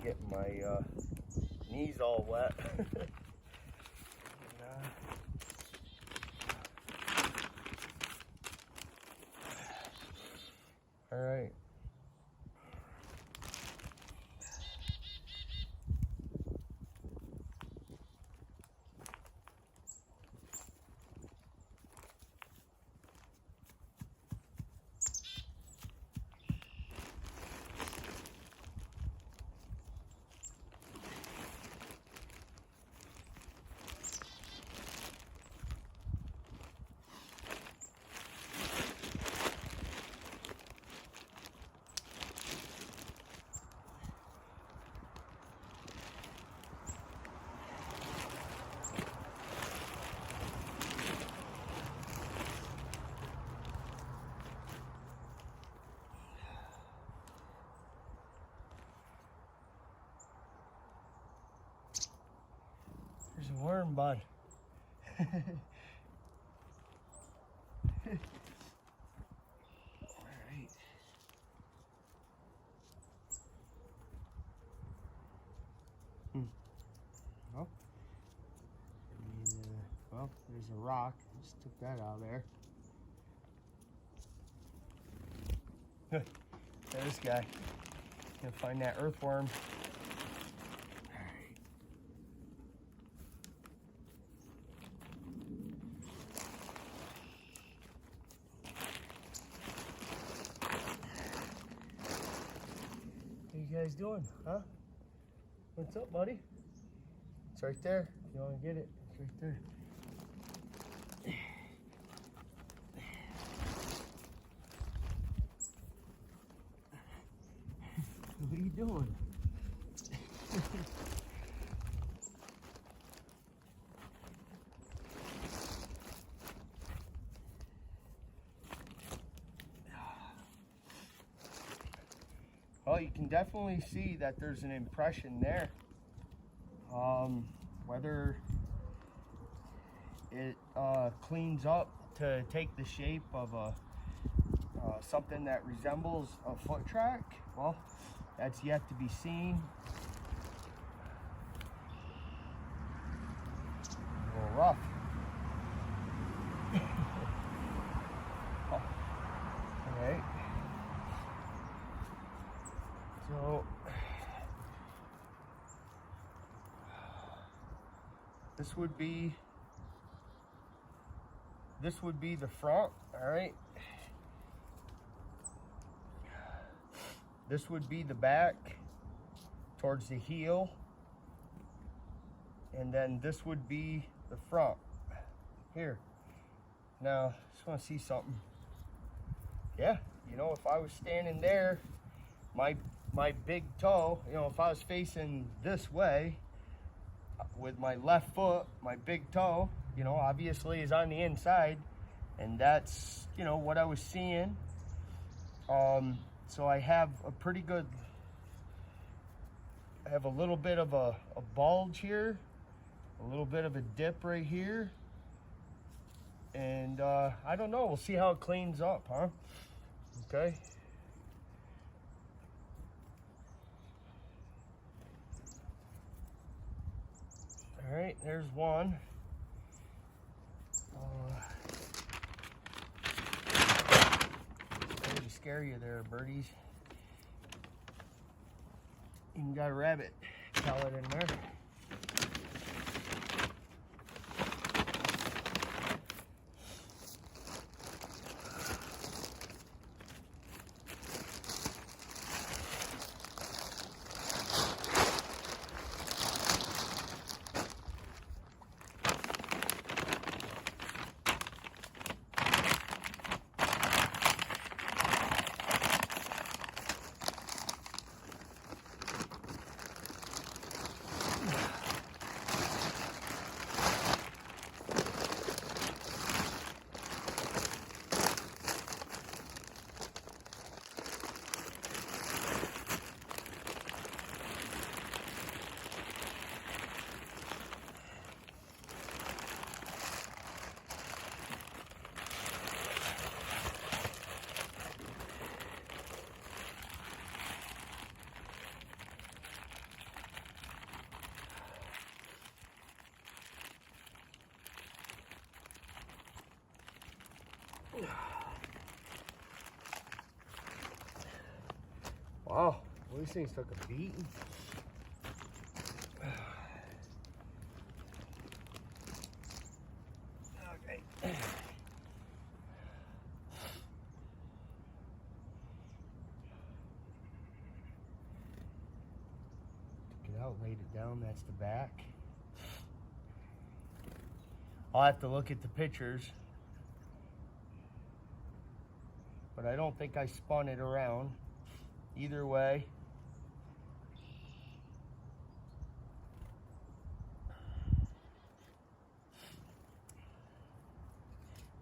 getting my knees all wet. All right. There's a worm, bud. All right. Well, well, there's a rock. Just took that out of there. There's this guy. Gonna find that earthworm. What you guys doing, huh? What's up, buddy? It's right there. If you want to get it, it's right there. What are you doing? Well, you can definitely see that there's an impression there. Whether it cleans up to take the shape of a something that resembles a foot track, well, that's yet to be seen. A little rough. Oh. All right. So this would be the front. All right. This would be the back towards the heel, and then this would be the front here. Now, just want to see something. Yeah, you know, if I was standing there, my big toe, you know, if I was facing this way with my left foot, my big toe, you know, obviously is on the inside, and that's, you know, what I was seeing. So I have a pretty good, I have a little bit of a bulge here, a little bit of a dip right here, and I don't know, we'll see how it cleans up, huh? Okay. All right, there's one. Sorry to scare you there, birdies. Even got a rabbit pellet in there. Wow, well, these things took a beating. Okay. Took it out, laid it down, that's the back. I'll have to look at the pictures, but I don't think I spun it around. Either way,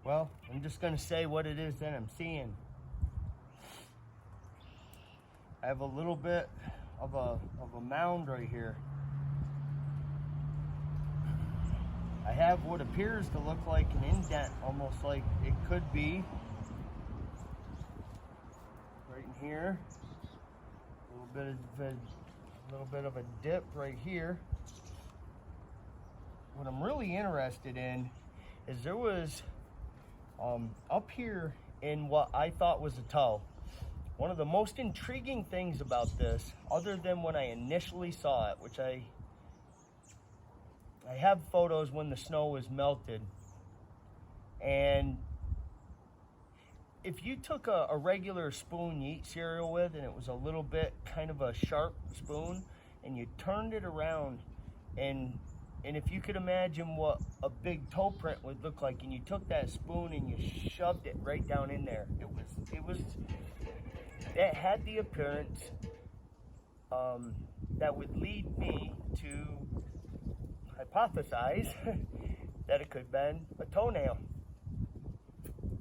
well, I'm just gonna say what it is that I'm seeing. I have a little bit of a mound right here. I have what appears to look like an indent, almost like it could be right in here. A little bit of a dip right here. What I'm really interested in is there was up here in what I thought was a toe. One of the most intriguing things about this, other than when I initially saw it, which I have photos when the snow was melted, and if you took a regular spoon you eat cereal with and it was a little bit kind of a sharp spoon and you turned it around, and if you could imagine what a big toe print would look like, and you took that spoon and you shoved it right down in there, it had the appearance that would lead me to hypothesize that it could have been a toenail.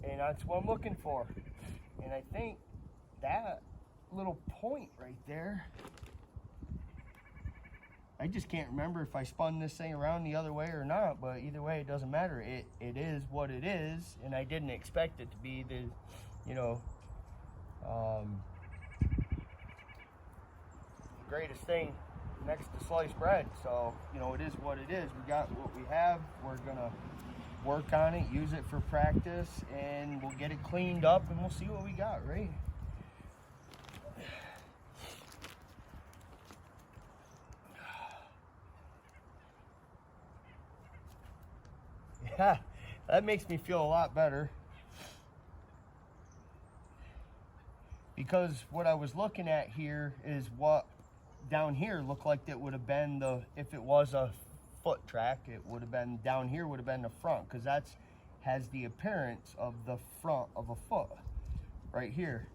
And that's what I'm looking for. And I think that little point right there, I just can't remember if I spun this thing around the other way or not, but either way, it doesn't matter. It is what it is, and I didn't expect it to be the, greatest thing next to sliced bread. So, it is what it is. We got what we have. We're gonna work on it, use it for practice, and we'll get it cleaned up and we'll see what we got, right? Yeah, that makes me feel a lot better, because what I was looking at here is what down here looked like it would have been if it was a foot track, it would have been down here, would have been the front, because that's has the appearance of the front of a foot right here.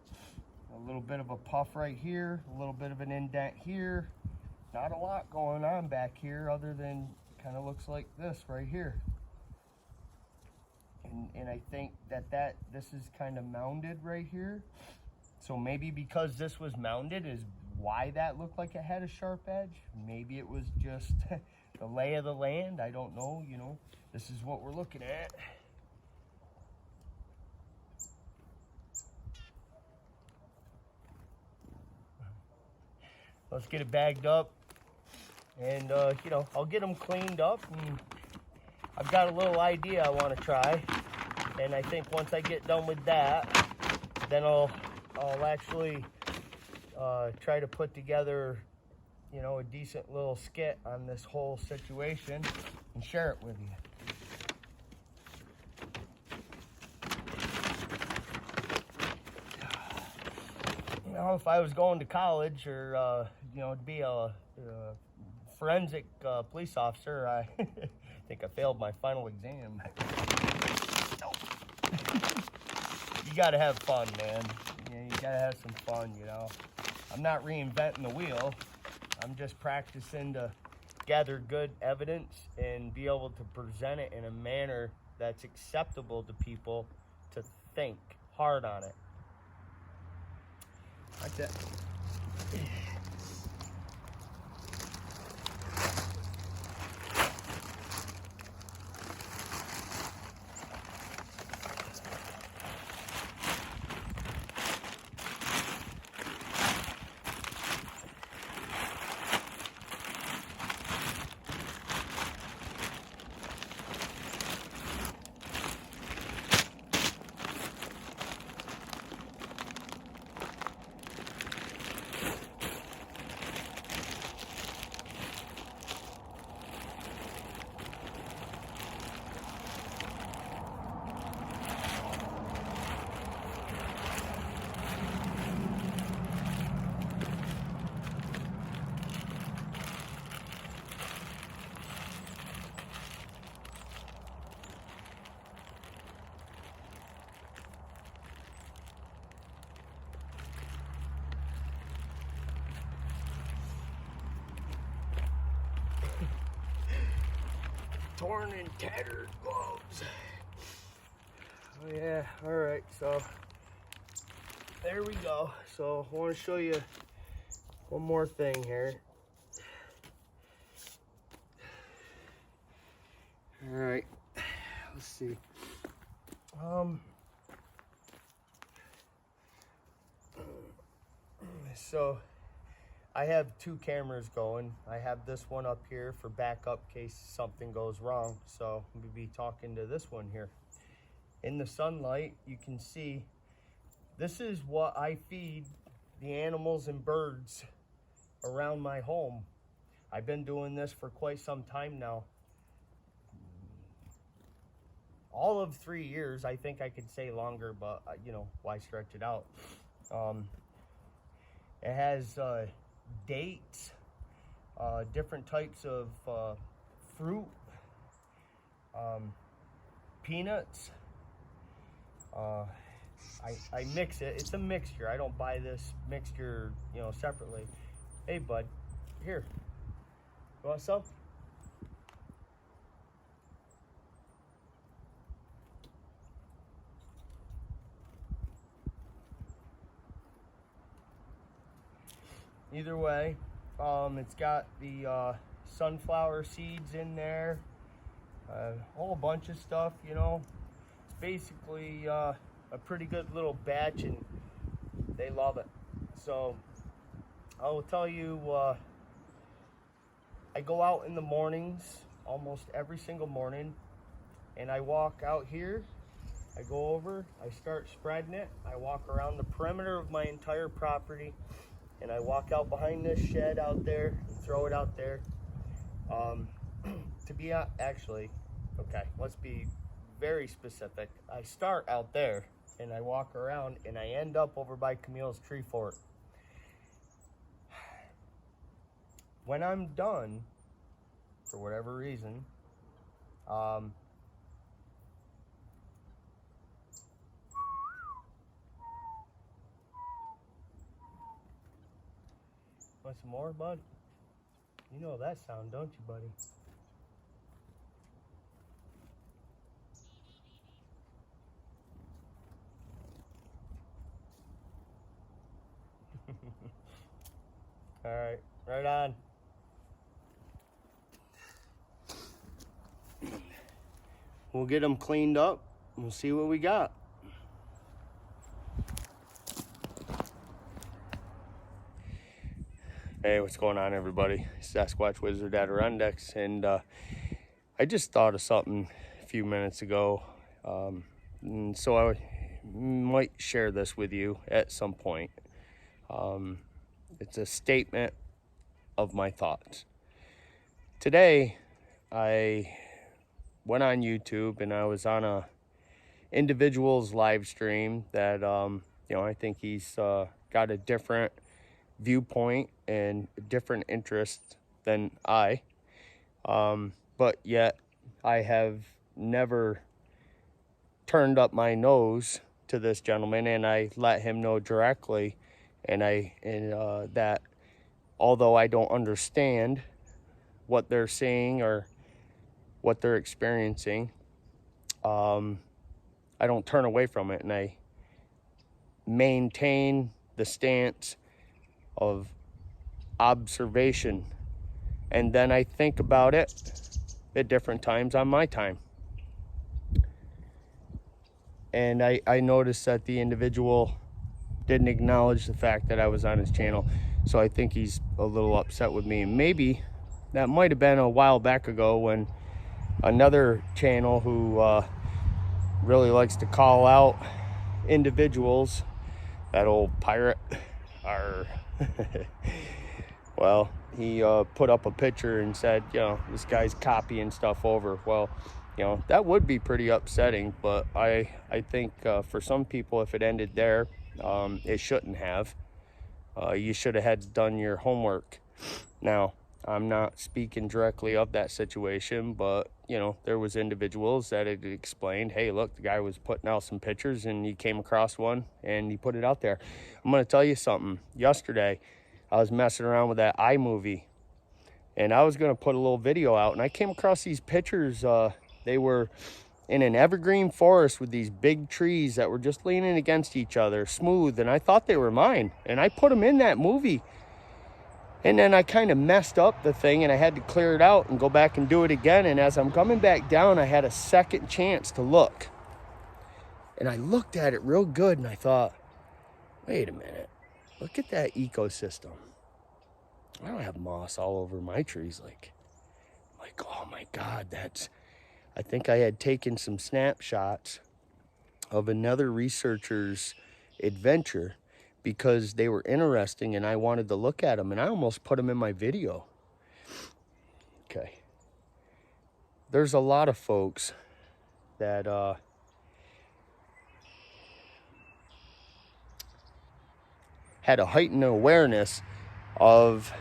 A little bit of a puff right here, a little bit of an indent here. Not a lot going on back here other than kind of looks like this right here. And I think that this is kind of mounded right here. So maybe because this was mounded is why that looked like it had a sharp edge. Maybe it was just the lay of the land. I don't know, this is what we're looking at. Let's get it bagged up, and I'll get them cleaned up, and I've got a little idea I want to try, and I think once I get done with that, then I'll actually try to put together, a decent little skit on this whole situation and share it with you. If I was going to college or, to be a forensic police officer, I think I failed my final exam. You gotta have fun, man. You gotta have some fun, I'm not reinventing the wheel. I'm just practicing to gather good evidence and be able to present it in a manner that's acceptable to people to think hard on it. Like that. torn and tattered gloves. Oh yeah, all right, so there we go. So I want to show you one more thing here. All right, let's see. So I have two cameras going. I have this one up here for backup in case something goes wrong. So we'll be talking to this one here. In the sunlight, you can see this is what I feed the animals and birds around my home. I've been doing this for quite some time now. All of 3 years. I think I could say longer, but you know, why stretch it out? It has dates, different types of fruit, peanuts. I mix it. It's a mixture. I don't buy this mixture, you know, separately. Hey, bud, here. You want some? Either way, it's got the sunflower seeds in there, a whole bunch of stuff, you know. It's basically a pretty good little batch, and they love it. So I will tell you, I go out in the mornings, almost every single morning, and I walk out here. I go over, I start spreading it. I walk around the perimeter of my entire property, and I walk out behind this shed out there and throw it out there. To be actually, okay, let's be very specific. I start out there and I walk around and I end up over by Camille's tree fort. When I'm done, for whatever reason, want some more, bud? You know that sound, don't you, buddy? All right, right on. We'll get them cleaned up and we'll see what we got. Hey, what's going on, everybody? Sasquatch Wizard Adirondack, and I just thought of something a few minutes ago, and so I might share this with you at some point. It's a statement of my thoughts. Today, I went on YouTube and I was on a individual's live stream that, you know, I think he's got a different viewpoint and different interest than I, but yet I have never turned up my nose to this gentleman, and I let him know directly, and that although I don't understand what they're seeing or what they're experiencing, I don't turn away from it, and I maintain the stance of observation, and then I think about it at different times on my time. And I noticed that the individual didn't acknowledge the fact that I was on his channel, so I think he's a little upset with me. And maybe that might have been a while back ago when another channel who really likes to call out individuals, that old pirate, well, he put up a picture and said, you know, this guy's copying stuff over. Well, you know, that would be pretty upsetting, but I think for some people, if it ended there, it shouldn't have. You should have had done your homework. Now, I'm not speaking directly of that situation, but, you know, there was individuals that had explained, hey, look, the guy was putting out some pictures and he came across one and he put it out there. I'm going to tell you something. Yesterday, I was messing around with that iMovie, And I was going to put a little video out, and I came across these pictures. They were in an evergreen forest with these big trees that were just leaning against each other, smooth, and I thought they were mine. And I put them in that movie. And then I kind of messed up the thing, and I had to clear it out and go back and do it again. And as I'm coming back down, I had a second chance to look. And I looked at it real good, and I thought, wait a minute, look at that ecosystem. I don't have moss all over my trees. Like, oh my God, I think I had taken some snapshots of another researcher's adventure because they were interesting and I wanted to look at them, and I almost put them in my video. Okay. There's a lot of folks that had a heightened awareness of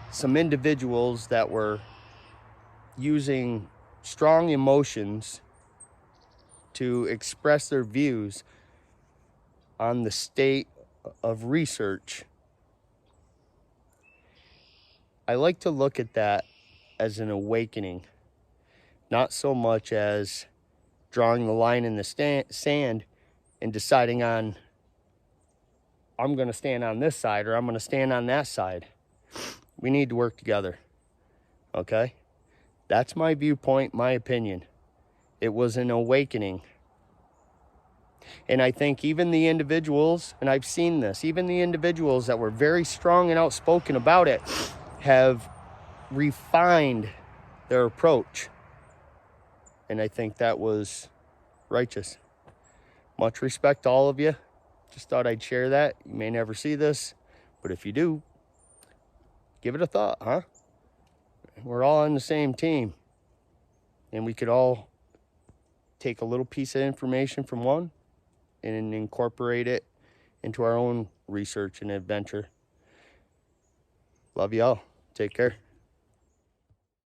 some individuals that were using strong emotions to express their views on the state of research. I like to look at that as an awakening, not so much as drawing the line in the sand and deciding on, I'm going to stand on this side or I'm going to stand on that side. We need to work together, okay? That's my viewpoint, my opinion. It was an awakening. And I think even the individuals, and I've seen this, even the individuals that were very strong and outspoken about it have refined their approach. And I think that was righteous. Much respect to all of you. Just thought I'd share that. You may never see this, but if you do, give it a thought, huh? We're all on the same team, and we could all take a little piece of information from one and incorporate it into our own research and adventure. Love y'all. Take care.